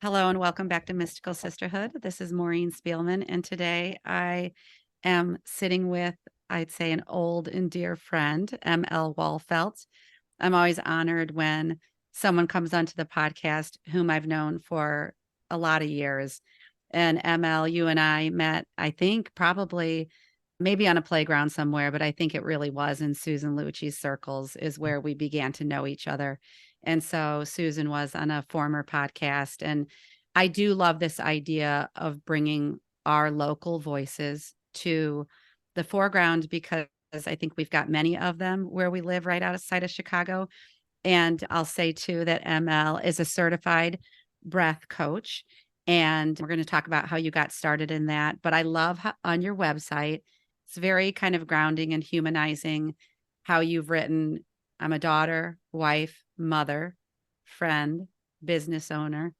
Hello and welcome back to Mystical Sisterhood. This is Maureen Spielman, and today I am sitting with, I'd say, an old and dear friend, ML Wahlfeldt. I'm always honored when someone comes onto the podcast whom I've known for a lot of years. And ML, you and I met, I think, probably maybe on a playground somewhere, but I think it really was in Susan Lucci's circles is where we began to know each other. And so Susan was on a former podcast. And I do love this idea of bringing our local voices to the foreground because I think we've got many of them where we live right outside of Chicago. And I'll say too that ML is a certified breath coach. And we're going to talk about how you got started in that. But I love how, on your website, it's very kind of grounding and humanizing how you've written, I'm a daughter, wife, mother, friend, business owner,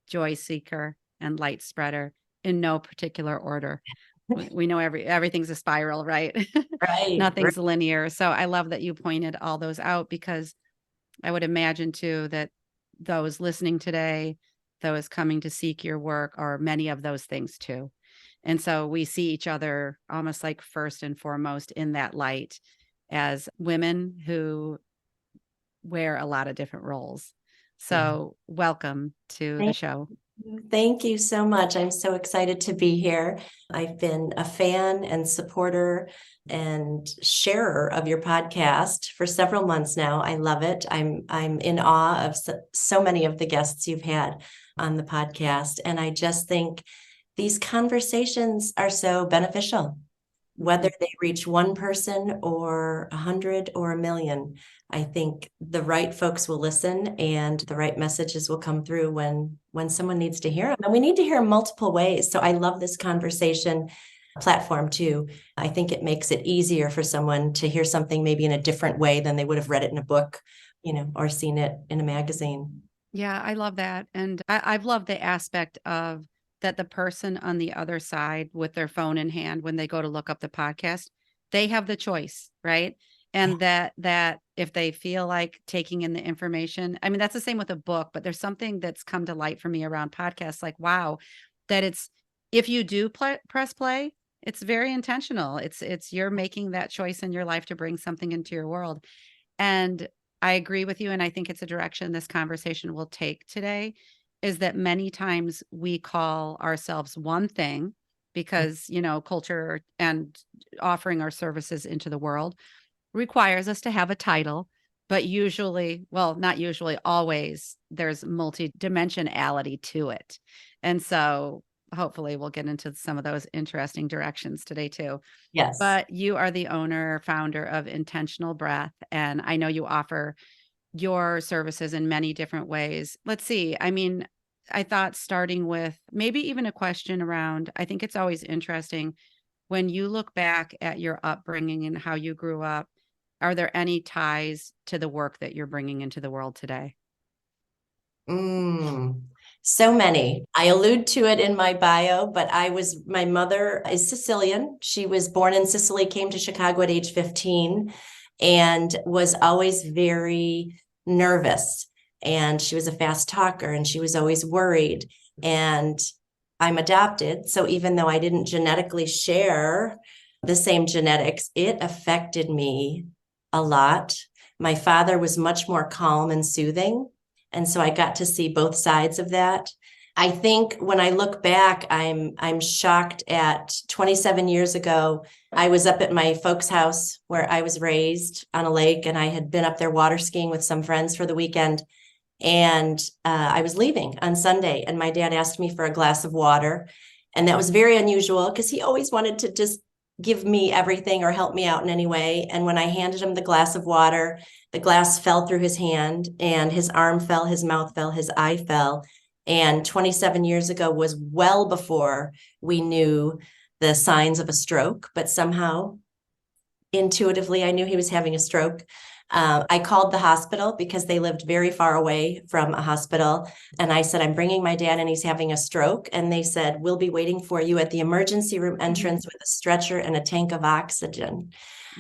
joy seeker, and light spreader in no particular order. We know everything's a spiral, right? Right. Nothing's linear. So I love that you pointed all those out because I would imagine too that those listening today, those coming to seek your work are many of those things too. And so we see each other almost like first and foremost in that light as women who wear a lot of different roles. So welcome to the show. Thank you so much. I'm so excited to be here. I've been a fan and supporter and sharer of your podcast for several months now. I love it. I'm in awe of so many of the guests you've had on the podcast. And I just think these conversations are so beneficial, whether they reach one person or 100 or a million. I think the right folks will listen and the right messages will come through when someone needs to hear them. And we need to hear them multiple ways. So I love this conversation platform too. I think it makes it easier for someone to hear something maybe in a different way than they would have read it in a book, or seen it in a magazine. Yeah, I love that. And I've loved the aspect of that the person on the other side with their phone in hand, when they go to look up the podcast, they have the choice, right? And that if they feel like taking in the information, I mean, that's the same with a book, but there's something that's come to light for me around podcasts, like, wow, that it's, if you do press play, it's very intentional. It's you're making that choice in your life to bring something into your world. And I agree with you. And I think it's a direction this conversation will take today is that many times we call ourselves one thing because, culture and offering our services into the world requires us to have a title, but usually, well, not usually, always there's multidimensionality to it. And so hopefully we'll get into some of those interesting directions today too. Yes. But you are the owner, founder of Intentional Breath, and I know you offer your services in many different ways. Let's see. I mean, I thought starting with maybe even a question around, I think it's always interesting when you look back at your upbringing and how you grew up, are there any ties to the work that you're bringing into the world today? So many. I allude to it in my bio, but my mother is Sicilian. She was born in Sicily, came to Chicago at age 15, and was always very nervous. And she was a fast talker and she was always worried. And I'm adopted. So even though I didn't genetically share the same genetics, it affected me a lot. My father was much more calm and soothing. And so I got to see both sides of that. I think when I look back, I'm shocked at 27 years ago, I was up at my folks' house where I was raised on a lake, and I had been up there water skiing with some friends for the weekend. And I was leaving on Sunday, and my dad asked me for a glass of water. And that was very unusual because he always wanted to just give me everything or help me out in any way. And when I handed him the glass of water, the glass fell through his hand and his arm fell, his mouth fell, his eye fell. And 27 years ago was well before we knew the signs of a stroke, but somehow intuitively I knew he was having a stroke. I called the hospital because they lived very far away from a hospital. And I said, I'm bringing my dad and he's having a stroke. And they said, we'll be waiting for you at the emergency room entrance with a stretcher and a tank of oxygen.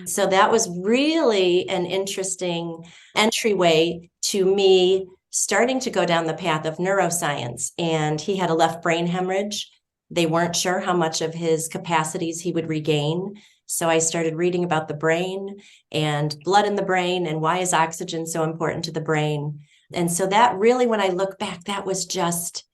So that was really an interesting entryway to me starting to go down the path of neuroscience, and he had a left brain hemorrhage. They weren't sure how much of his capacities he would regain. So I started reading about the brain and blood in the brain and why is oxygen so important to the brain. And so that really, when I look back, that was just,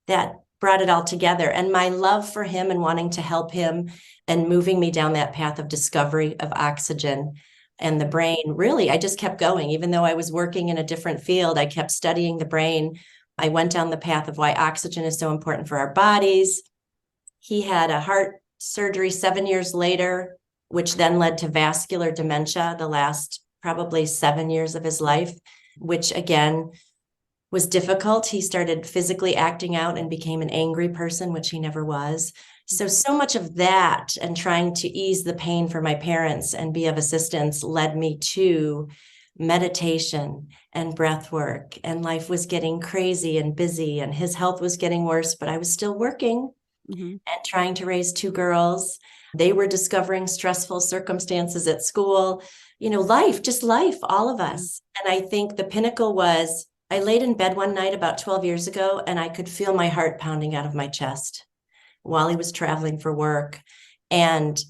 that brought it all together. And my love for him and wanting to help him and moving me down that path of discovery of oxygen and the brain, really, I just kept going. Even though I was working in a different field, I kept studying the brain. I went down the path of why oxygen is so important for our bodies. He had a heart surgery 7 years later, which then led to vascular dementia the last probably 7 years of his life, which again was difficult. He started physically acting out and became an angry person, which he never was. So much of that and trying to ease the pain for my parents and be of assistance led me to meditation and breath work. And life was getting crazy and busy and his health was getting worse, but I was still working and trying to raise 2 girls. They were discovering stressful circumstances at school, life, just life, all of us. And I think the pinnacle was I laid in bed one night about 12 years ago, and I could feel my heart pounding out of my chest while he was traveling for work. And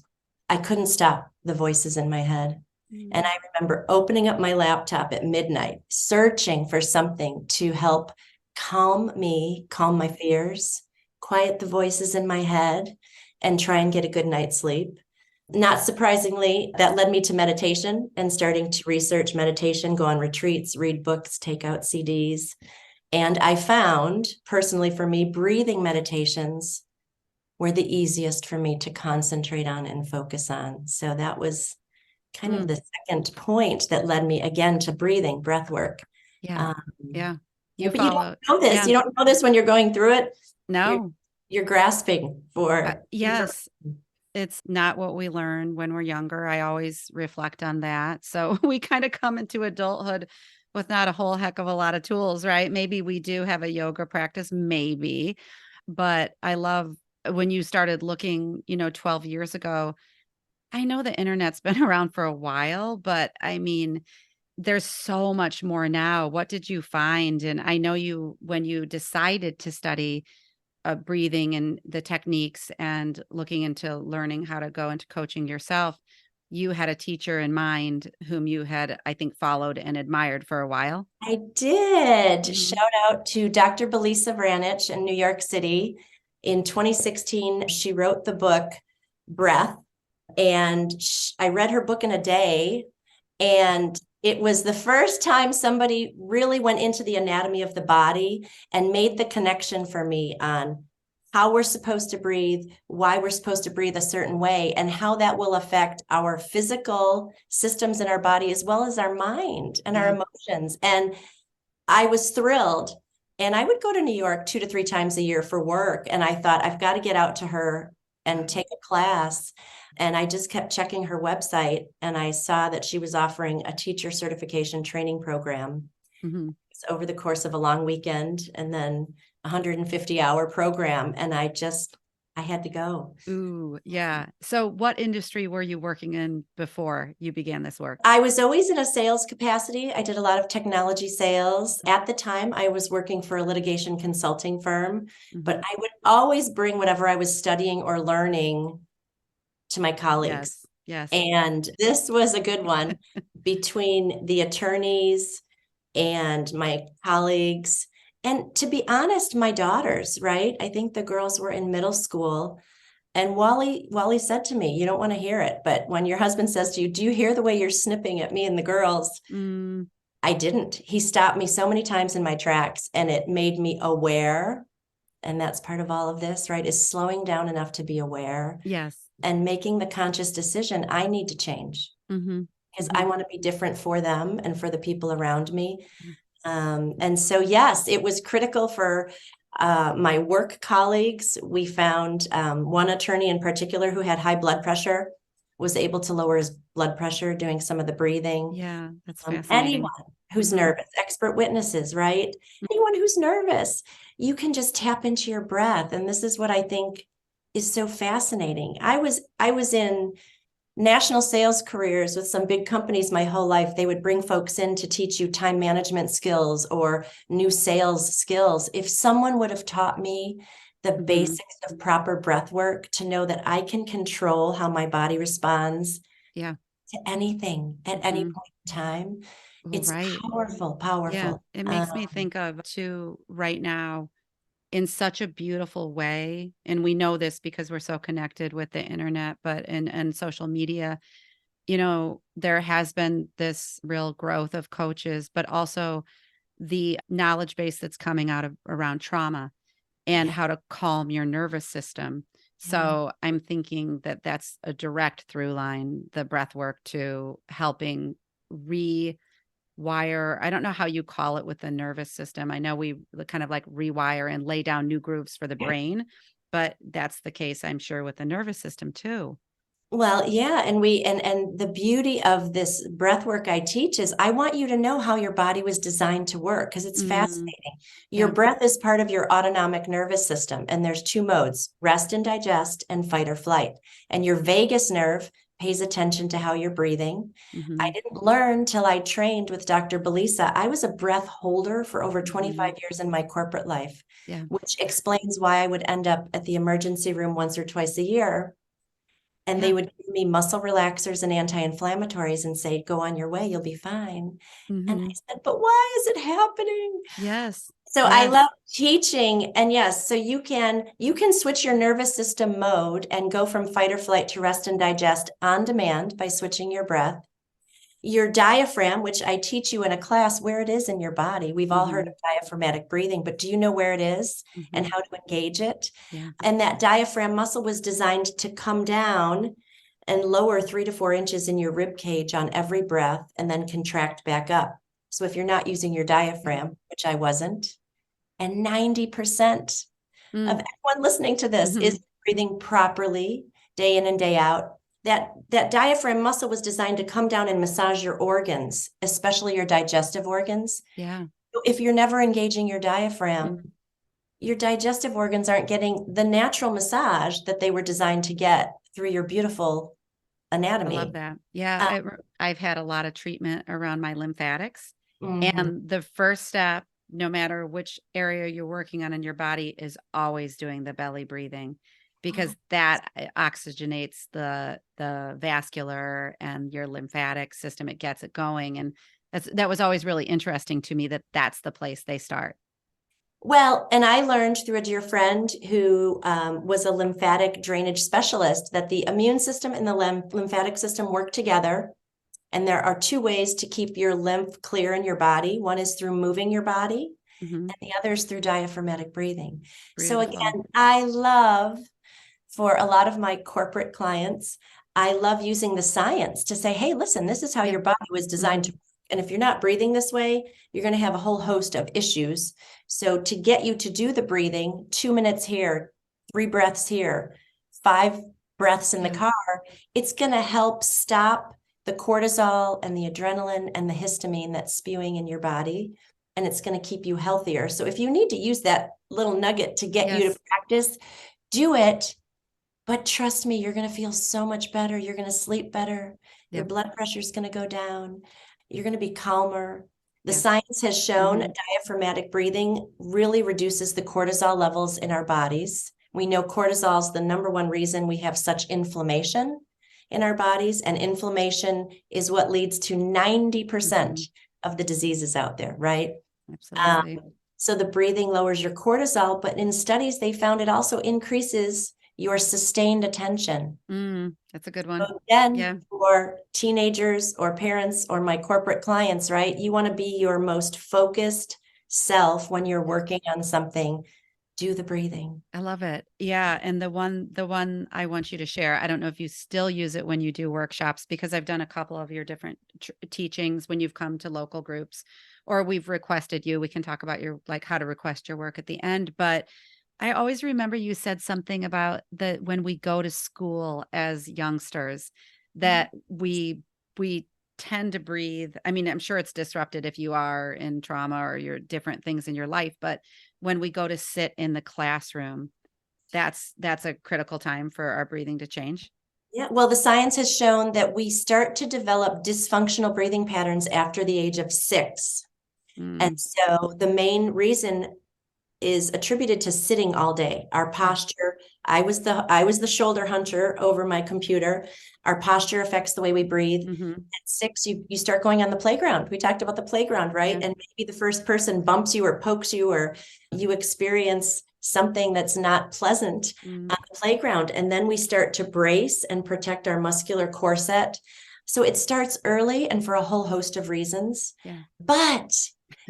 I couldn't stop the voices in my head. And I remember opening up my laptop at midnight, searching for something to help calm me, calm my fears, quiet the voices in my head, and try and get a good night's sleep. Not surprisingly, that led me to meditation and starting to research meditation, go on retreats, read books, take out CDs. And I found, personally for me, breathing meditations were the easiest for me to concentrate on and focus on. So that was kind of the second point that led me again to breathing, breath work. Yeah. But You you don't follow. know this. Yeah. You don't know this when you're going through it. No. You're grasping for. Yes. It's not what we learn when we're younger. I always reflect on that. So we kind of come into adulthood with not a whole heck of a lot of tools, right? Maybe we do have a yoga practice, maybe, but I love when you started looking, 12 years ago. I know the internet's been around for a while, but I mean, there's so much more now. What did you find? And I know when you decided to study breathing and the techniques and looking into learning how to go into coaching yourself, you had a teacher in mind whom you had, I think, followed and admired for a while. I did. Shout out to Dr. Belisa Vranich in New York City. In 2016, she wrote the book Breath, and I read her book in a day, and it was the first time somebody really went into the anatomy of the body and made the connection for me on how we're supposed to breathe, why we're supposed to breathe a certain way, and how that will affect our physical systems in our body, as well as our mind and our emotions. And I was thrilled. And I would go to New York 2 to 3 times a year for work. And I thought, I've got to get out to her and take a class. And I just kept checking her website, and I saw that she was offering a teacher certification training program over the course of a long weekend, and then 150-hour program. And I had to go. Ooh, yeah. So what industry were you working in before you began this work? I was always in a sales capacity. I did a lot of technology sales. At the time, I was working for a litigation consulting firm, but I would always bring whatever I was studying or learning to my colleagues. Yes. And this was a good one between the attorneys and my colleagues. And to be honest, my daughters, right? I think the girls were in middle school. And Wally said to me, you don't want to hear it, but when your husband says to you, do you hear the way you're snipping at me and the girls? I didn't. He stopped me so many times in my tracks, and it made me aware. And that's part of all of this, right? Is slowing down enough to be aware. Yes. And making the conscious decision, I need to change because I want to be different for them and for the people around me. And so, yes, it was critical for my work colleagues. We found one attorney in particular who had high blood pressure, was able to lower his blood pressure doing some of the breathing. Yeah, that's fascinating. Anyone who's nervous, expert witnesses, right? Anyone who's nervous, you can just tap into your breath. And this is what I think is so fascinating. I was in national sales careers with some big companies my whole life. They would bring folks in to teach you time management skills or new sales skills. If someone would have taught me the basics of proper breath work to know that I can control how my body responds Yeah. to anything at any point in time, Well, it's right. powerful, Yeah. powerful. It makes me think of too right now in such a beautiful way. And we know this because we're so connected with the internet, but and social media, there has been this real growth of coaches, but also the knowledge base that's coming out of around trauma and Yeah, how to calm your nervous system. yeah. So I'm thinking that that's a direct through line, the breath work to helping rewire. I don't know how you call it with the nervous system. I know we kind of like rewire and lay down new grooves for the brain, but that's the case, I'm sure, with the nervous system too. Well, yeah, and and the beauty of this breath work I teach is I want you to know how your body was designed to work because it's Mm, fascinating. Your yeah. breath is part of your autonomic nervous system, and there's two modes, rest and digest and fight or flight. And your vagus nerve pays attention to how you're breathing. I Hmm. didn't learn till I trained with Dr. Belisa. I was a breath holder for over Hmm. 25 years in my corporate life, Yeah. which explains why I would end up at the emergency room once or twice a year and they Yeah. would give me muscle relaxers and anti-inflammatories and say, go on your way, you'll be fine. And I Hmm. said, but why is it happening? Yes. So I Yes. love teaching. And yes, so you can switch your nervous system mode and go from fight or flight to rest and digest on demand by switching your breath. Your diaphragm, which I teach you in a class where it is in your body. We've all heard Hmm. of diaphragmatic breathing, but do you know where it is and Hmm. how to engage it? Yeah. And that diaphragm muscle was designed to come down and lower 3 to 4 inches in your rib cage on every breath and then contract back up. So if you're not using your Yeah. diaphragm, which I wasn't, and 90% of Mm. everyone listening to this Hmm. is breathing properly day in and day out. That diaphragm muscle was designed to come down and massage your organs, especially your digestive organs. Yeah. So if you're never engaging your digestive organs aren't getting the natural massage that they were designed to get through your beautiful I love anatomy. that. Yeah, Uh, I've had a lot of treatment around my lymphatics, mhm. and the first step, no matter which area you're working on in your body, is always doing the belly breathing because that oxygenates the vascular and your lymphatic system. It gets it going, and that was always really interesting to me that that's the place they start. Well, and I learned through a dear friend who was a lymphatic drainage specialist that the immune system and the lymphatic system work together. And there are two ways to keep your lymph clear in your body. One is through moving your body, Hmm. and the other is through diaphragmatic breathing. So, Beautiful. again, I love for a lot of my corporate clients, I love using the science to say, hey, listen, this is how Yeah. your body was designed Hmm. to work. And if you're not breathing this way, you're going to have a whole host of issues. So, to get you to do the breathing, 2 minutes here, 3 breaths here, 5 breaths in the Yeah. car, it's going to help stop the cortisol and the adrenaline and the histamine that's spewing in your body. And it's going to keep you healthier. So, if you need to use that little nugget to get you to Yes. practice, do it. But trust me, you're going to feel so much better. You're going to sleep better. Your Yep. blood pressure is going to go down. You're going to be calmer. The Yeah. science has shown Hmm. diaphragmatic breathing really reduces the cortisol levels in our bodies. We know cortisol is the number one reason we have such inflammation in our bodies, and inflammation is what leads to 90% Hmm. of the diseases out there, right? Um, Absolutely. so the breathing lowers your cortisol, but in studies, they found it also increases your sustained attention. That's a good one. So again, Yeah. for teenagers or parents or my corporate clients, right? You want to be your most focused self when you're Yeah. working on something. Do the breathing. I love it. Yeah, and the one I want you to share, I don't know if you still use it when you do workshops because I've done a couple of your different teachings when you've come to local groups or we've requested you. We can talk about your like how to request your work at the end, but I always remember you said something about that when we go to school as youngsters that we tend to breathe. I mean, I'm sure it's disrupted if you are in trauma or you're different things in your life, but when we go to sit in the classroom, that's a critical time for our breathing to change. Yeah, well, the science has shown that we start to develop dysfunctional breathing patterns after the age of 6. And Mm, so the main reason is attributed to sitting all day. Our yeah. posture, I was the shoulder hunter over my computer. Our posture affects the way we breathe. Hmm. At 6, you start going on the playground. We talked about the playground, right? Yeah. And maybe the first person bumps you or pokes you, or you experience something that's not pleasant Mm, on the playground. And then we start to brace and protect our muscular corset. So it starts early and for a whole host of reasons. yeah. But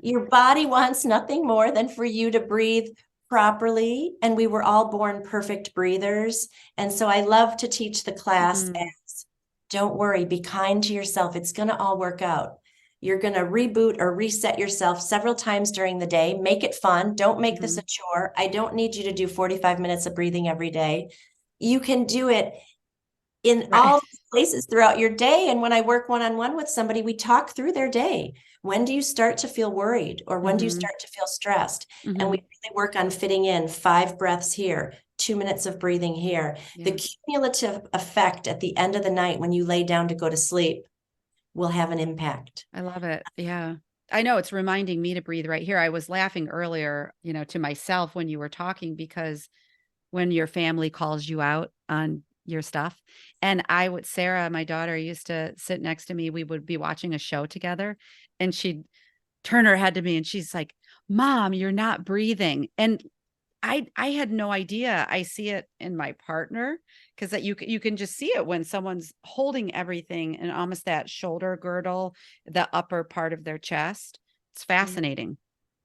your body wants nothing more than for you to breathe properly. And we were all born perfect breathers. And so I love to teach the class Mm, as, don't worry, be kind to yourself. It's going to all work out. You're going to reboot or reset yourself several times during the day. Make it fun. Don't make this hmm. a chore. I don't need you to do 45 minutes of breathing every day. You can do it in Right. all places throughout your day. And when I work one-on-one with somebody, we talk through their day. When do you start to feel worried, or when do you Hmm. start to feel stressed? And we Hmm. really work on fitting in 5 breaths here, 2 minutes of breathing here. The Yeah. cumulative effect at the end of the night when you lay down to go to sleep will have an impact. I love it. Yeah. I know it's reminding me to breathe right here. I was laughing earlier, to myself when you were talking because when your family calls you out on your stuff. And Sarah, my daughter, used to sit next to me. We would be watching a show together and she'd turn her head to me and she's like, Mom, you're not breathing. And I had no idea. I see it in my partner because that you can just see it when someone's holding everything and almost that shoulder girdle, the upper part of their chest. It's Yeah, fascinating.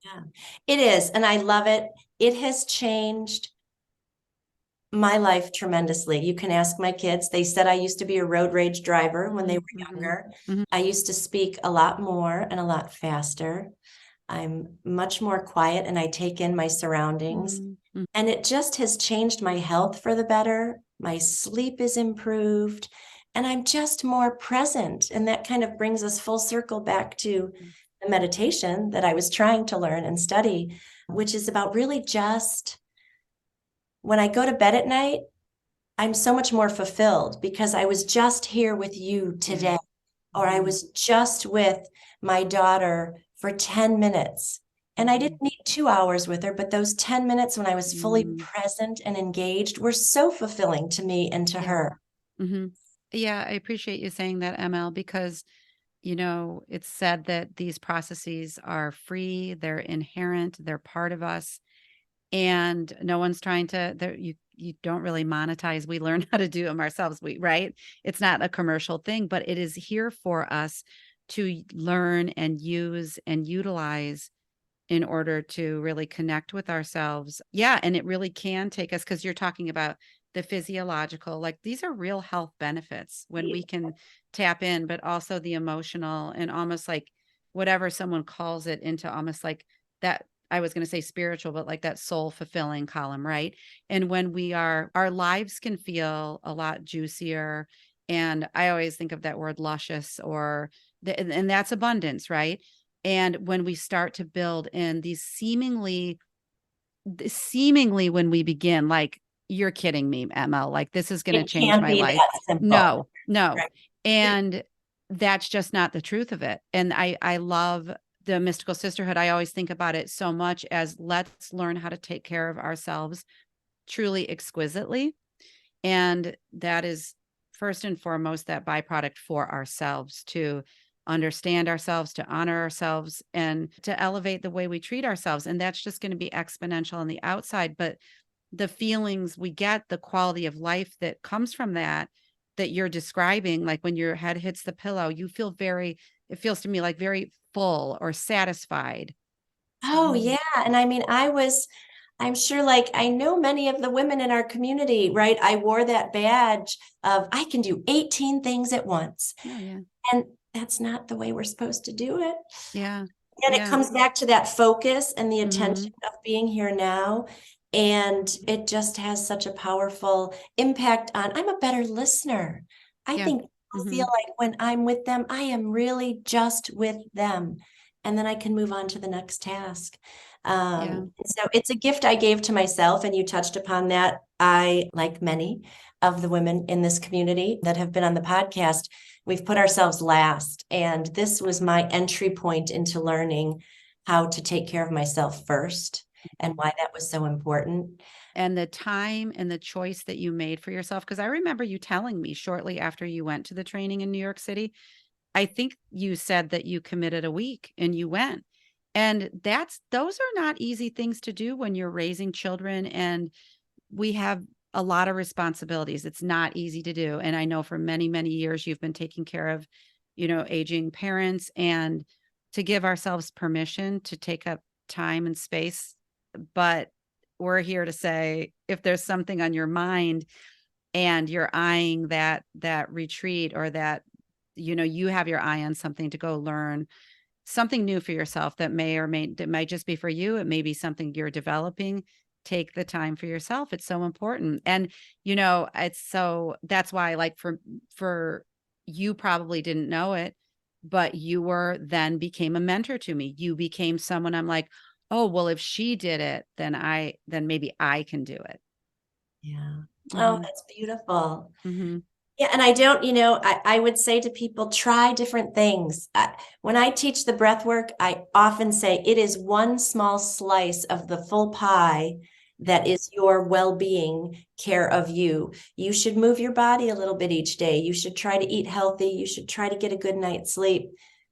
yeah, it is. And I love it. It has changed my life tremendously. You can ask my kids. They said I used to be a road rage driver when they Mhm, were mhm, younger. mhm, I used to speak a lot more and a lot faster. I'm much more quiet and I take in my surroundings. mm, mm. And it just has changed my health for the better. My sleep is improved and I'm just more present. And that kind of brings us full circle back to the meditation that I was trying to learn and study, which is about really just when I go to bed at night, I'm so much more fulfilled because I was just here with you Yeah. today, or I Mhm, was just with my daughter for 10 minutes. And I mhm, didn't need 2 hours with her, but those 10 minutes when I was fully mm. present and engaged were so fulfilling to me and to Yeah. her. Mhm. Yeah, I appreciate you saying that, ML, because it's said that these processes are free, they're inherent, they're part of us, and no one's trying to you don't really monetize. We learn how to do them ourselves, right? It's not a commercial thing, but it is here for us to learn and use and utilize in order to really connect with ourselves. Yeah, and it really can take us because you're talking about the physiological, like these are real health benefits when we can tap in, but also the emotional and almost like whatever someone calls it into almost like that. I was going to say spiritual, but like that soul fulfilling column, right? And when our lives can feel a lot juicier. And I always think of that word luscious and that's abundance, right? And when we start to build in these seemingly when we begin, like, you're kidding me, ML, like this is going to It change can't my be life. that simple. No, no. Right. And that's just not the truth of it. And I love the mystical sisterhood. I always think about it so much as let's learn how to take care of ourselves truly exquisitely. And that is first and foremost that byproduct for ourselves to understand ourselves, to honor ourselves, and to elevate the way we treat ourselves. And that's just going to be exponential on the outside. But the feelings we get, the quality of life that comes from that you're describing, like when your head hits the pillow, it feels to me like very full or satisfied. Oh, Mhm. yeah. And I mean, I'm sure, like, I know many of the women in our community, right? I wore that badge of I can do 18 things at once. Oh, yeah. And that's not the way we're supposed to do it. Yeah. And it Yeah. comes back to that focus and the attention Hmm. of being here now. And it just has such a powerful impact on, I'm a better listener. I Yeah. think people feel Hmm. like when I'm with them, I am really just with them. and then I can move on to the next task. Yeah. So it's a gift I gave to myself, and you touched upon that. I, like many of the women in this community that have been on the podcast, we've put ourselves last. And this was my entry point into learning how to take care of myself first and why that was so important. And the time and the choice that you made for yourself. Because I remember you telling me shortly after you went to the training in New York City, I think you said that you committed a week and you went. And those are not easy things to do when you're raising children, and we have a lot of responsibilities. It's not easy to do. And I know for many, many years you've been taking care of, aging parents, and to give ourselves permission to take up time and space. But we're here to say, if there's something on your mind and you're eyeing that retreat, or that, you have your eye on something to go learn something new for yourself, that that might just be for you. It may be something you're developing. Take the time for yourself. It's so important. And, that's why, like, for you probably didn't know it, but you then became a mentor to me. You became someone I'm like, oh, well, if she did it, then maybe I can do it. Yeah. Oh, Hmm. that's beautiful. Hmm. Yeah, and I don't, I would say to people, try different things. When I teach the breath work, I often say it is one small slice of the full pie that is your well-being care of you. You should move your body a little bit each day. You should try to eat healthy. You should try to get a good night's sleep.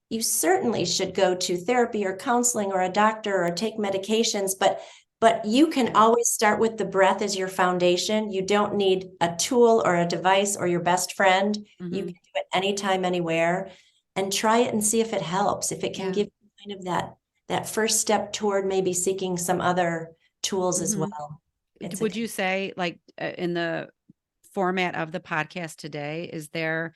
You certainly should go to therapy or counseling or a doctor or take medications, but you can always start with the breath as your foundation. You don't need a tool or a device or your best friend. You Hmm. can do it anytime, anywhere, and try it and see if it helps, if it can Yeah. give you kind of that first step toward maybe seeking some other tools as Hmm. well. It's a Would you say, like, in the format of the podcast today, is there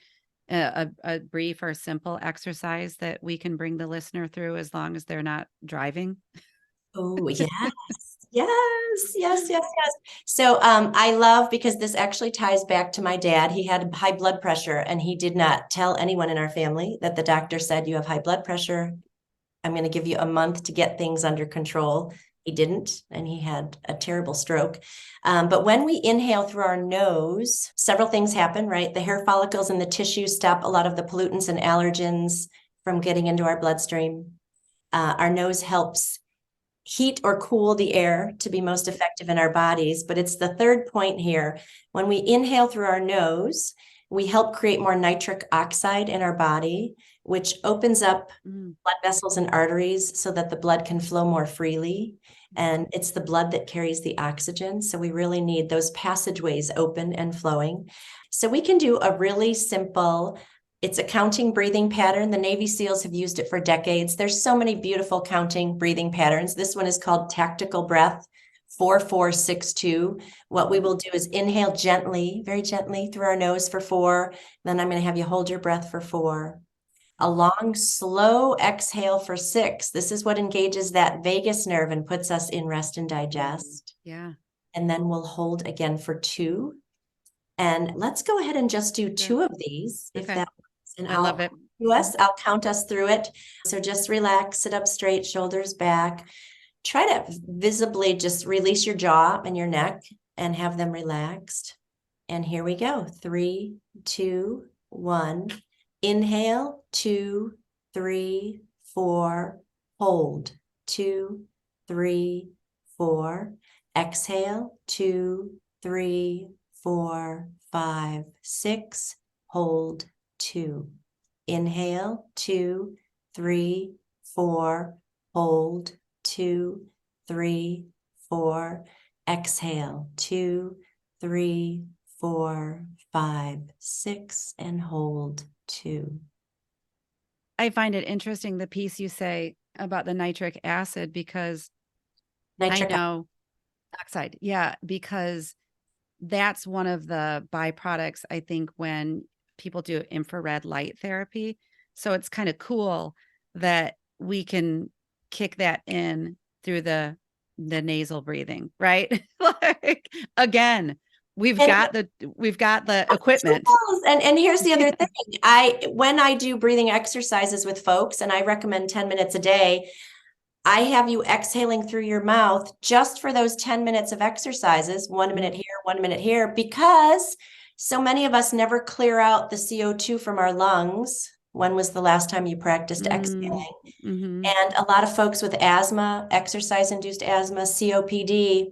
a brief or simple exercise that we can bring the listener through, as long as they're not driving? Oh, yes. Yes, yes, yes, yes. So I love, because this actually ties back to my dad. He had high blood pressure, and he did not tell anyone in our family that the doctor said, you have high blood pressure. I'm going to give you a month to get things under control. He didn't, and he had a terrible stroke. But when we inhale through our nose, several things happen, right? The hair follicles and the tissue stop a lot of the pollutants and allergens from getting into our bloodstream. Our nose helps heat or cool the air to be most effective in our bodies. But it's the third point here. When we inhale through our nose, we help create more nitric oxide in our body, which opens up Mm. blood vessels and arteries so that the blood can flow more freely. And it's the blood that carries the oxygen. So we really need those passageways open and flowing. So we can do a really simple, it's a counting breathing pattern. The Navy SEALs have used it for decades. There's so many beautiful counting breathing patterns. This one is called tactical breath, 4-4-6-2. What we will do is inhale gently, very gently through our nose for 4. Then I'm going to have you hold your breath for 4. A long, slow exhale for 6. This is what engages that vagus nerve and puts us in rest and digest. Yeah. And then we'll hold again for 2. And let's go ahead and just do Sure. 2 of these, if Okay. that works. And I love it. I'll count us through it. So just relax, sit up straight, shoulders back. Try to visibly just release your jaw and your neck and have them relaxed. And here we go. 3, 2, 1. Inhale, 2, 3, 4. Hold, 2, 3, 4. Exhale, 2, 3, 4, 5, 6. Hold, 2. Inhale, 2, 3, 4. Hold, 2, 3, 4. Exhale, 2, 3, 4, 5, 6, and hold 2. I find it interesting, the piece you say about the nitric acid, because I Nitric. know oxide. Yeah, because that's one of the byproducts, I think, when people do infrared light therapy. So it's kind of cool that we can kick that in through the nasal breathing, right? Like, again, we've And got the equipment. tools. And here's the other thing. When I do breathing exercises with folks, and I recommend 10 minutes a day, I have you exhaling through your mouth just for those 10 minutes of exercises, 1 minute here, 1 minute here, because so many of us never clear out the CO2 from our lungs. When was the last time you practiced exhaling? Mm-hmm. And a lot of folks with asthma, exercise-induced asthma, COPD,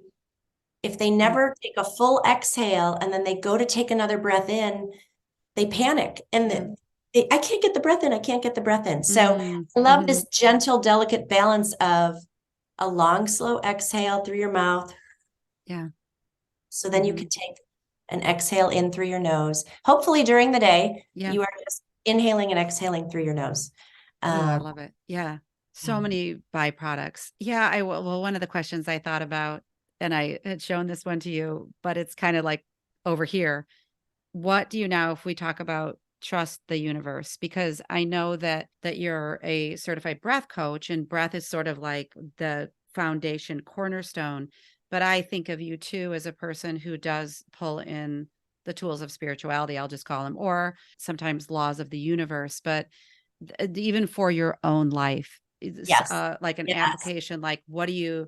if they never take a full exhale and then they go to take another breath in, they panic and I can't get the breath in. I can't get the breath in. So I love this gentle, delicate balance of a long, slow exhale through your mouth. Yeah. So then you can take an exhale in through your nose. Hopefully during the day, you are just inhaling and exhaling through your nose. Oh, I love it. Yeah. So many byproducts. Yeah. Well, one of the questions I thought about, and I had shown this one to you, but it's kind of like over here. What do you now, if we talk about trust the universe? Because I know that you're a certified breath coach, and breath is sort of like the foundation cornerstone. But I think of you too as a person who does pull in the tools of spirituality, I'll just call them, or sometimes laws of the universe. But even for your own life, it's yes. like an application, like what do you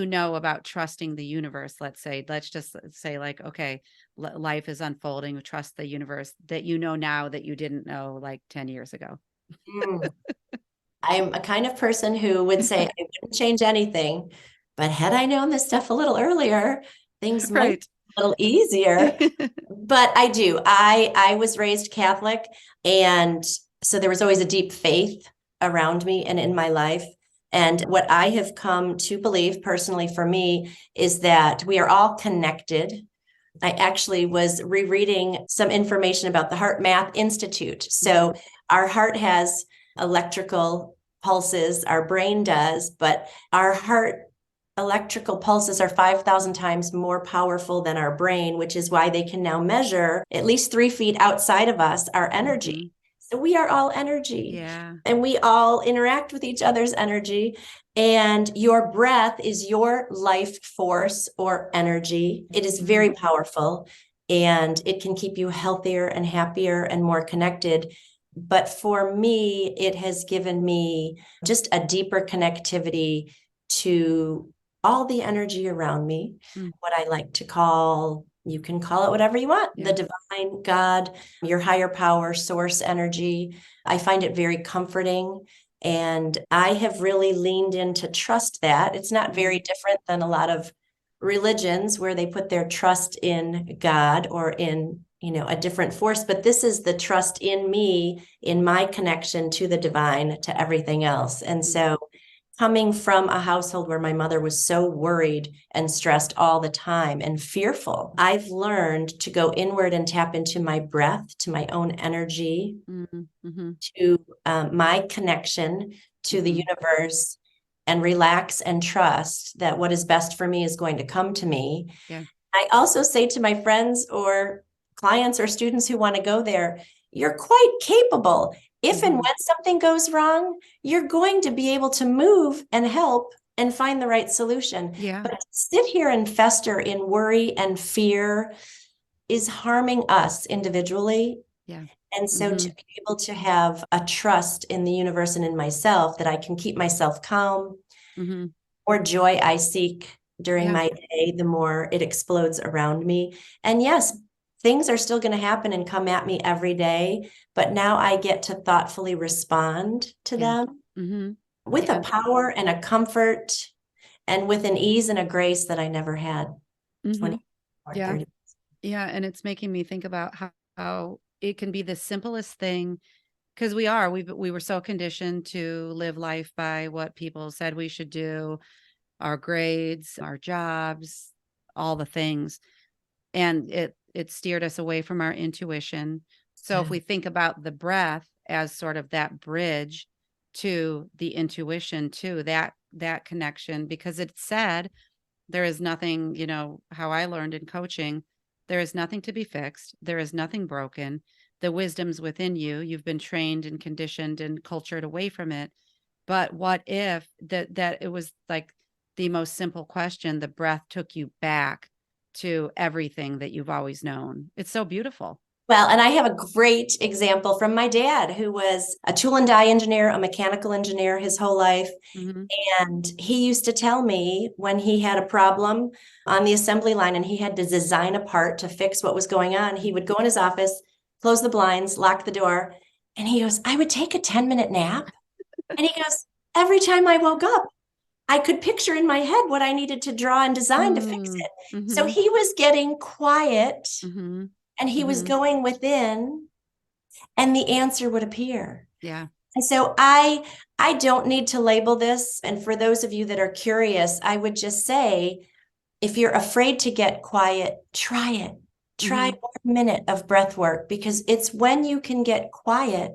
know about trusting the universe? Let's just say like, okay, life is unfolding, trust the universe that you know now that you didn't know like 10 years ago. I'm a kind of person who would say I wouldn't change anything, but had I known this stuff a little earlier, things might Right. be a little easier. But I do. I was raised Catholic, and so there was always a deep faith around me and in my life. And what I have come to believe personally for me is that we are all connected. I actually was rereading some information about the Heart Math Institute. So our heart has electrical pulses, our brain does, but our heart electrical pulses are 5,000 times more powerful than our brain, which is why they can now measure at least 3 feet outside of us our energy. So we are all energy. Yeah. And we all interact with each other's energy. And your breath is your life force or energy. It is very powerful, and it can keep you healthier and happier and more connected. But for me, it has given me just a deeper connectivity to all the energy around me, what I like to call, you can call it whatever you want, the divine, God, your higher power, source energy. I find it very comforting. And I have really leaned in to trust that. It's not very different than a lot of religions where they put their trust in God or in, a different force. But this is the trust in me, in my connection to the divine, to everything else. And so coming from a household where my mother was so worried and stressed all the time and fearful, I've learned to go inward and tap into my breath, to my own energy, to my connection to the universe, and relax and trust that what is best for me is going to come to me. Yeah. I also say to my friends or clients or students who want to go there, you're quite capable. If and when something goes wrong, you're going to be able to move and help and find the right solution. Yeah. But to sit here and fester in worry and fear is harming us individually. Yeah. And so to be able to have a trust in the universe and in myself that I can keep myself calm, more joy I seek during my day, the more it explodes around me. And yes, things are still going to happen and come at me every day, but now I get to thoughtfully respond to them with a power and a comfort and with an ease and a grace that I never had 20 or 30. Yeah. And it's making me think about how it can be the simplest thing, because we were so conditioned to live life by what people said we should do, our grades, our jobs, all the things. And it steered us away from our intuition. So if we think about the breath as sort of that bridge to the intuition, to that connection, because it said there is nothing, how I learned in coaching, there is nothing to be fixed. There is nothing broken. The wisdom's within you. You've been trained and conditioned and cultured away from it. But what if that it was like the most simple question, the breath took you back to everything that you've always known. It's so beautiful. Well, and I have a great example from my dad, who was a tool and die engineer, a mechanical engineer his whole life. Mm-hmm. And he used to tell me when he had a problem on the assembly line and he had to design a part to fix what was going on, he would go in his office, close the blinds, lock the door, and he goes, I would take a 10-minute nap. And he goes, every time I woke up, I could picture in my head what I needed to draw and design to fix it. So Mm-hmm. he was getting quiet Mm-hmm. and he was Mm-hmm. going within, and the answer would appear. Yeah. And so I don't need to label this. And for those of you that are curious, I would just say, if you're afraid to get quiet, try it. Try Mm-hmm. 1 minute of breath work, because it's when you can get quiet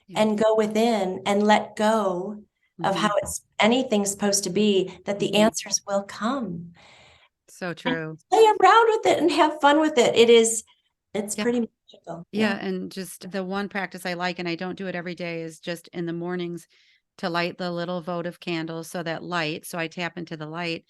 Yeah. and go within and let go of Mm-hmm. how it's anything's supposed to be, that the Mm-hmm. answers will come. So And true. play around with it and have fun with it. It's Yeah. pretty magical. Yeah. Yeah. And just the one practice I like, and I don't do it every day, is just in the mornings to light the little votive candles. So that light, so I tap into the light.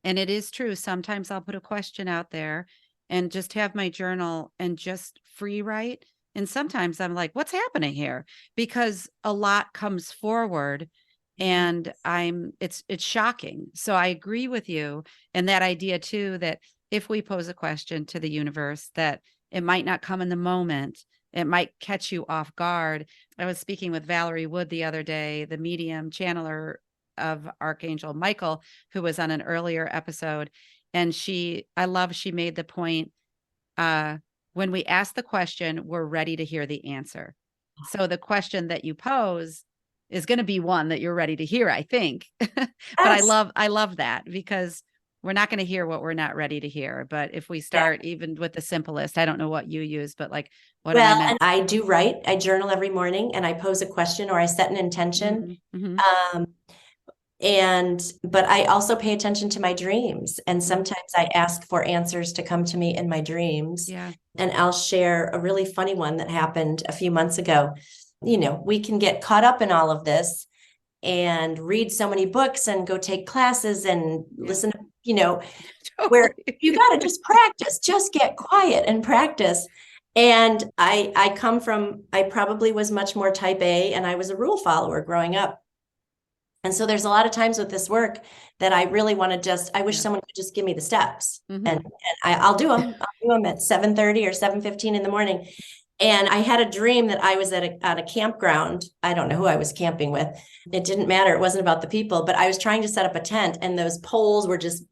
And it is true. Sometimes I'll put a question out there and just have my journal and just free write. And sometimes I'm like, what's happening here? Because a lot comes forward Yeah. and it's shocking. So I agree with you. And that idea too, that if we pose a question to the universe, that it might not come in the moment. It might catch you off guard. I was speaking with Valerie Wood the other day, the medium channeler of Archangel Michael, who was on an earlier episode. And she made the point, when we ask the question, we're ready to hear the answer. So the question that you pose is going to be one that you're ready to hear, I think. But Yes. I love that, because we're not going to hear what we're not ready to hear. But if we Yeah. start even with the simplest, I don't know what you use, but like, what am I Well, meant? and I do write. I journal every morning and I pose a question or I set an intention. Mm-hmm. Um, but I also pay attention to my dreams. And Mm-hmm. sometimes I ask for answers to come to me in my dreams. Yeah. And I'll share a really funny one that happened a few months ago. We can get caught up in all of this and read so many books and go take classes and Yeah. listen, where Totally. you got to just practice, just get quiet and practice. And I probably was much more type A, and I was a rule follower growing up. And so there's a lot of times with this work that I really want to I wish Yeah. someone could just give me the steps, Mm-hmm. and I'll do them. I'll do them at 7:30 or 7:15 in the morning. And I had a dream that I was at a campground. I don't know who I was camping with. It didn't matter. It wasn't about the people, but I was trying to set up a tent, and those poles were just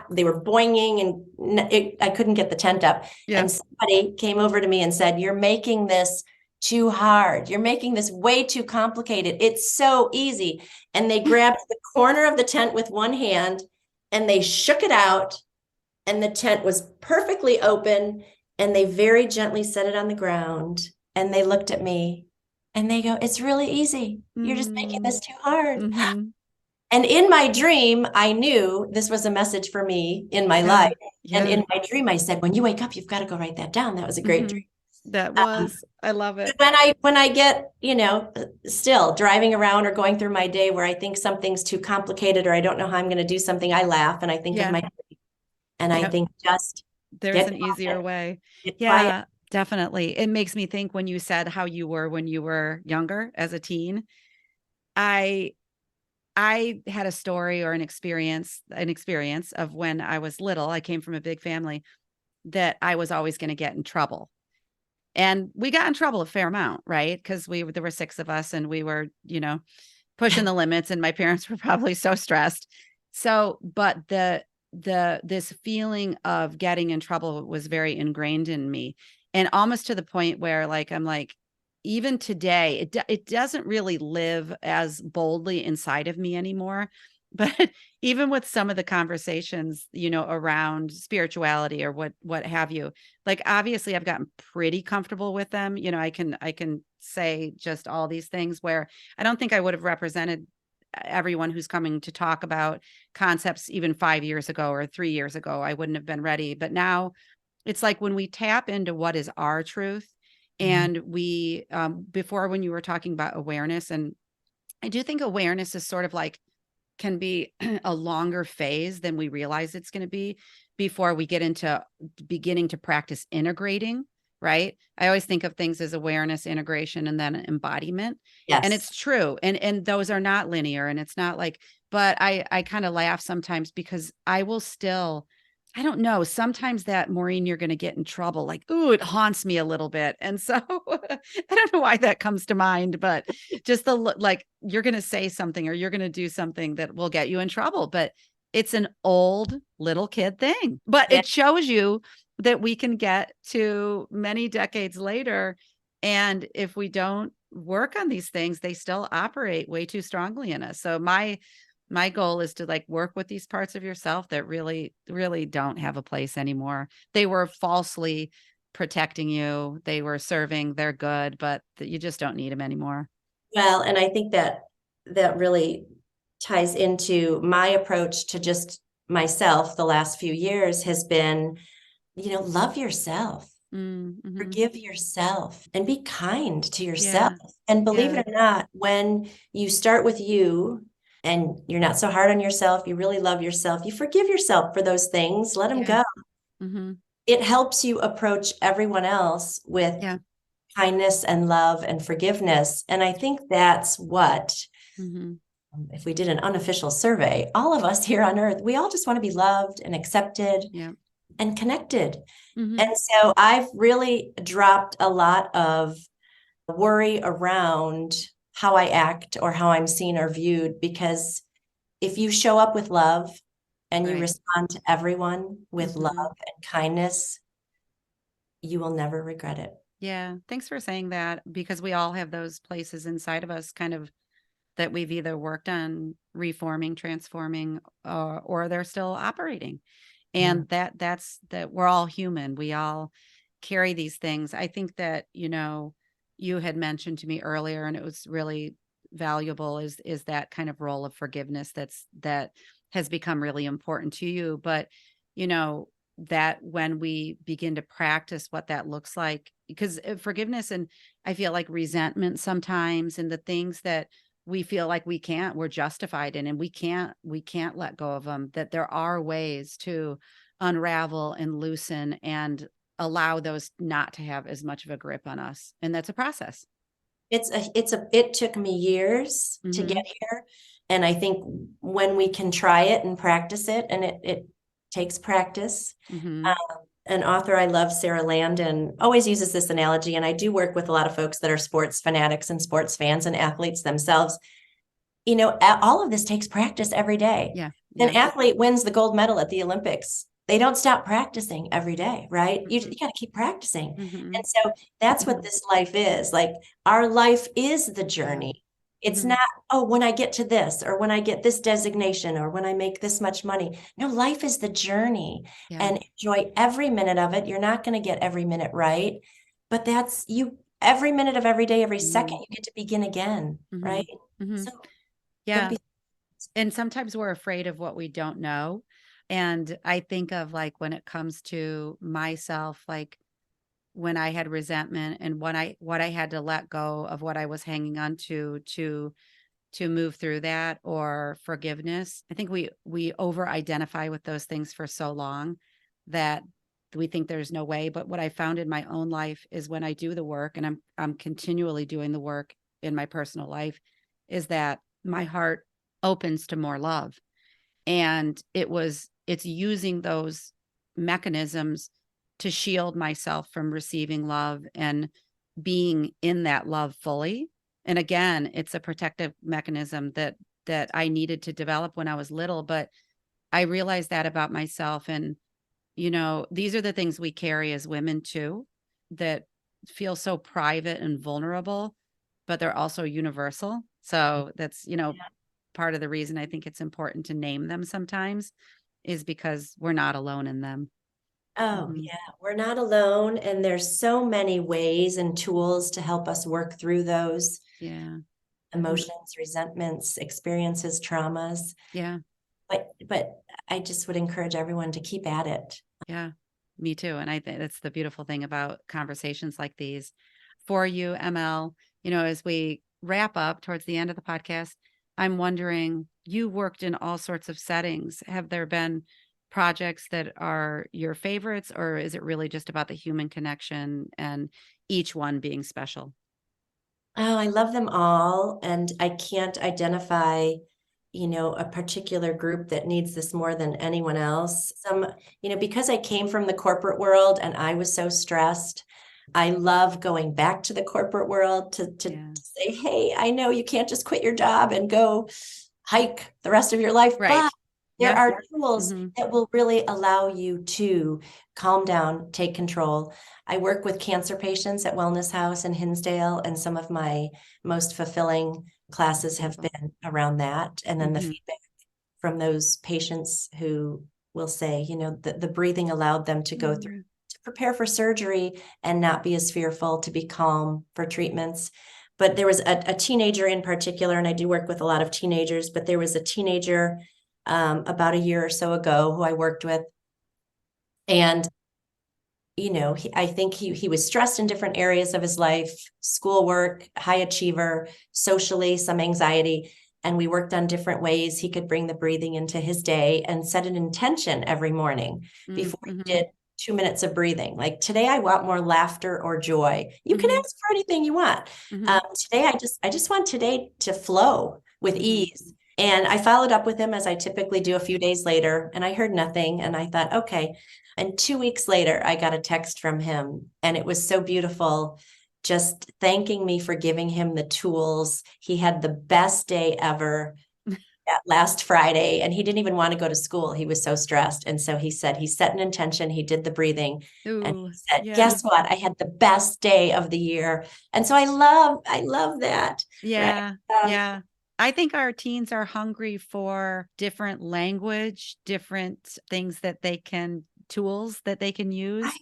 they were boinging, and I couldn't get the tent up. Yeah. And somebody came over to me and said, "You're making this too hard. You're making this way too complicated. It's so easy." And they grabbed the corner of the tent with one hand and they shook it out, and the tent was perfectly open, and they very gently set it on the ground, and they looked at me and they go, "It's really easy. You're just making this too hard." Mm-hmm. And in my dream, I knew this was a message for me in my Yeah. life. And Yeah. in my dream, I said, "When you wake up, you've got to go write that down." That was a great Mm-hmm. dream. That Um, was, I love it. when I get, still driving around or going through my day where I think something's too complicated or I don't know how I'm going to do something, I laugh and I think of Yeah. and I Yep. think, just There's get an easier quiet, way. get quiet. Yeah, definitely. It makes me think when you said how you were when you were younger as a teen. I I had a story or an experience of when I was little. I came from a big family, that I was always going to get in trouble. And we got in trouble a fair amount, right? Because there were six of us and we were, pushing the limits, and my parents were probably so stressed. So, but this feeling of getting in trouble was very ingrained in me, and almost to the point where, like, I'm like, even today, it doesn't really live as boldly inside of me anymore. But even with some of the conversations, around spirituality or what have you, like, obviously I've gotten pretty comfortable with them. I can say just all these things where I don't think I would have represented everyone who's coming to talk about concepts even 5 years ago or 3 years ago. I wouldn't have been ready. But now it's like when we tap into what is our truth, Mhm. and before, when you were talking about awareness, and I do think awareness is sort of like, can be a longer phase than we realize it's going to be, before we get into beginning to practice integrating, right? I always think of things as awareness, integration, and then embodiment. And Yes. it's true. And those are not linear. And it's not like, but I kind of laugh sometimes because I will still, I don't know, sometimes that, Maureen, you're going to get in trouble. Like, ooh, it haunts me a little bit. And so I don't know why that comes to mind, but just like you're going to say something or you're going to do something that will get you in trouble. But it's an old little kid thing, but Yeah. it shows you that we can get to many decades later. And if we don't work on these things, they still operate way too strongly in us. So my goal is to like work with these parts of yourself that really, really don't have a place anymore. They were falsely protecting you. They were serving their good, but you just don't need them anymore. Well, and I think that that really ties into my approach to just myself the last few years has been, love yourself, Mm-hmm. forgive yourself, and be kind to yourself. Yeah. And believe Yeah. it or not, when you start with you and you're not so hard on yourself, you really love yourself, you forgive yourself for those things, let them Yeah. go. Mm-hmm. It helps you approach everyone else with Yeah. kindness and love and forgiveness. And I think that's what, Mm-hmm. if we did an unofficial survey, all of us here on earth, we all just want to be loved and accepted Yeah. and connected. Mm-hmm. And so I've really dropped a lot of worry around how I act or how I'm seen or viewed, because if you show up with love and you Right. respond to everyone with love Mm-hmm. and kindness, you will never regret it. Yeah. Thanks for saying that because we all have those places inside of us kind of that we've either worked on reforming, transforming, or they're still operating. Yeah. And that's that we're all human. We all carry these things. I think that, you had mentioned to me earlier, and it was really valuable is that kind of role of forgiveness that has become really important to you. But, you know, that when we begin to practice what that looks like, because forgiveness and I feel like resentment sometimes and the things that we feel like we're justified in and we can't let go of them, that there are ways to unravel and loosen and allow those not to have as much of a grip on us. And that's a process. It took me years to Mm-hmm. get here. And I think when we can try it and practice it, and it takes practice. Mm-hmm. Um, an author I love, Sarah Landon, always uses this analogy. And I do work with a lot of folks that are sports fanatics and sports fans and athletes themselves. All of this takes practice every day. Yeah. An Yeah. athlete wins the gold medal at the Olympics. They don't stop practicing every day, right? You Mm-hmm. got to keep practicing. Mm-hmm. And so that's what this life is. Like our life is the Yeah. journey. It's Mm-hmm. not, oh, when I get to this, or when I get this designation, or when I make this much money. No, life is the journey, Yeah. and enjoy every minute of it. You're not going to get every minute right, but that's you, every minute of every day, every Mm-hmm. second, you get to begin again, Mm-hmm. right? Mm-hmm. So don't Yeah. be. And sometimes we're afraid of what we don't know. And I think of like when it comes to myself, like when I had resentment and what I had to let go of what I was hanging on to move through that, or forgiveness. I think we over identify with those things for so long that we think there's no way. But what I found in my own life is when I do the work, and I'm continually doing the work in my personal life, is that my heart opens to more love. And it's using those mechanisms to shield myself from receiving love and being in that love fully. And again, it's a protective mechanism that I needed to develop when I was little, but I realized that about myself. And these are the things we carry as women too, that feel so private and vulnerable, but they're also universal. So that's, part of the reason I think it's important to name them sometimes is because we're not alone in them. Oh, Mhm. yeah, we're not alone. And there's so many ways and tools to help us work through those Yeah. Mhm. emotions, resentments, experiences, traumas. Yeah. But I just would encourage everyone to keep at it. Yeah. Me too. And I think that's the beautiful thing about conversations like these. For you, ML, as we wrap up towards the end of the podcast, I'm wondering, you worked in all sorts of settings. Have there been projects that are your favorites, or is it really just about the human connection and each one being special? Oh, I love them all. And I can't identify, a particular group that needs this more than anyone else. Because I came from the corporate world and I was so stressed, I love going back to the corporate world to Yeah. say, hey, I know you can't just quit your job and go hike the rest of your life, but Right. there Yep. are tools Hmm. that will really allow you to calm down, take control. I work with cancer patients at Wellness House in Hinsdale, and some of my most fulfilling classes have Beautiful. been around that. And then the Hmm. feedback from those patients who will say, the breathing allowed them to go through, Hmm. to prepare for surgery and not be as fearful, to be calm for treatments. But there was a teenager in particular, and I do work with a lot of teenagers, but there was a teenager about a year or so ago who I worked with. And I think he was stressed in different areas of his life, schoolwork, high achiever, socially, some anxiety. And we worked on different ways he could bring the breathing into his day and set an intention every morning before he Hmm. did 2 minutes of breathing. Like, today, I want more laughter or joy. You can Hmm. ask for anything you want. Hmm. Today, I just want today to flow with Hmm. ease. And I followed up with him, as I typically do, a few days later, and I heard nothing. And I thought, okay. And 2 weeks later, I got a text from him, and it was so beautiful, just thanking me for giving him the tools. He had the best day ever last Friday, and he didn't even want to go to school. He was so stressed. And so he said he set an intention, he did the breathing, and Ooh, he said, yeah. guess what? I had the best day of the year. And so I love that, right? Yeah. Um, Yeah. I think our teens are hungry for different language, different things that they can, tools that they can use, I,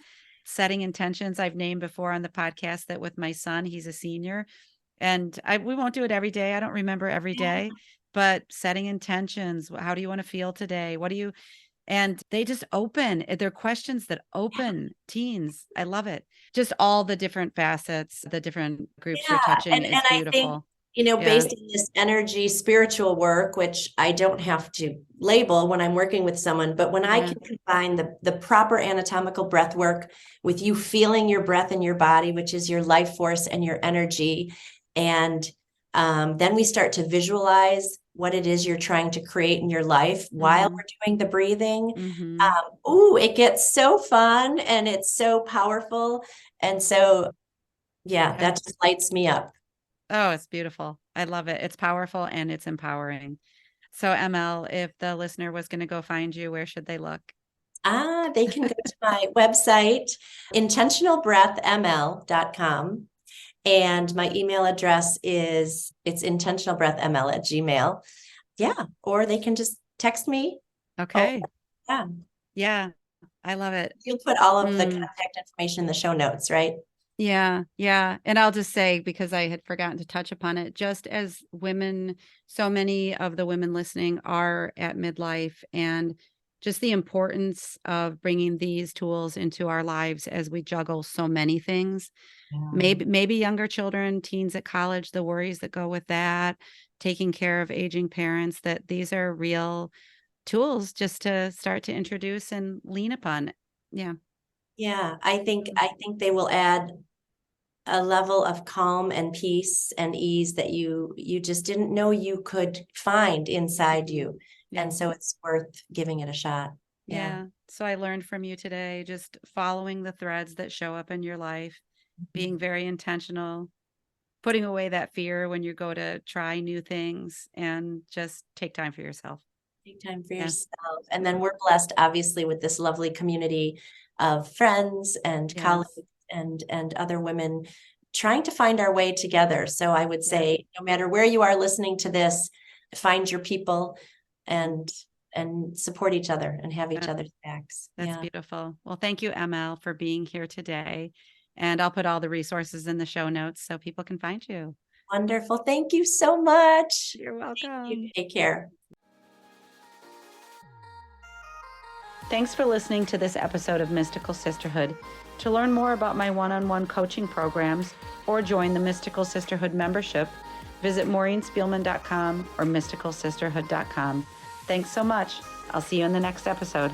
setting intentions. I've named before on the podcast that with my son, he's a senior, and we won't do it every day. I don't remember every day, but setting intentions. How do you want to feel today? What do you, and they just open, they're questions that open teens. I love it. Just all the different facets, the different groups you're Yeah, touching and is I think, beautiful. Yeah. based on this energy spiritual work, which I don't have to label when I'm working with someone, but when I Yeah. can combine the proper anatomical breath work with you feeling your breath in your body, which is your life force and your energy, and then we start to visualize what it is you're trying to create in your life while Mhm. we're doing the breathing. Mhm. It gets so fun and it's so powerful. And so, yeah, Yeah. that just lights me up. Oh, it's beautiful. I love it. It's powerful and it's empowering. So, ML, if the listener was going to go find you, where should they look? They can go to my website, intentionalbreathml.com. And my email address it's intentionalbreathml@gmail. Yeah. Or they can just text me. Oh, Okay. yeah. Yeah. I love it. You'll put all of the Mm. contact information in the show notes, right? Yeah, yeah. And I'll just say, because I had forgotten to touch upon it, just as women, so many of the women listening are at midlife, and just the importance of bringing these tools into our lives as we juggle so many things. Yeah. Maybe younger children, teens at college, the worries that go with that, taking care of aging parents, that these are real tools just to start to introduce and lean upon. Yeah. Yeah. I think they will add a level of calm and peace and ease that you just didn't know you could find inside Mhm. you. Yeah. And so it's worth giving it a shot. Yeah. Yeah. So I learned from you today, just following the threads that show up in your life, being very intentional, putting away that fear when you go to try new things, and just take time for yourself. Take time for Yeah. yourself. And then we're blessed, obviously, with this lovely community of friends and colleagues Yes. and other women trying to find our way together. So I would Yeah. say, no matter where you are listening to this, find your people and and support each other and have each That, other's backs. that's Yeah. beautiful. Well, thank you, ML, for being here today. And I'll put all the resources in the show notes so people can find you. Wonderful. Thank you so much. You're Thank you. welcome. Take care. Thanks for listening to this episode of Mystical Sisterhood. To learn more about my one-on-one coaching programs or join the Mystical Sisterhood membership, visit MaureenSpielman.com or mysticalsisterhood.com. Thanks so much. I'll see you in the next episode.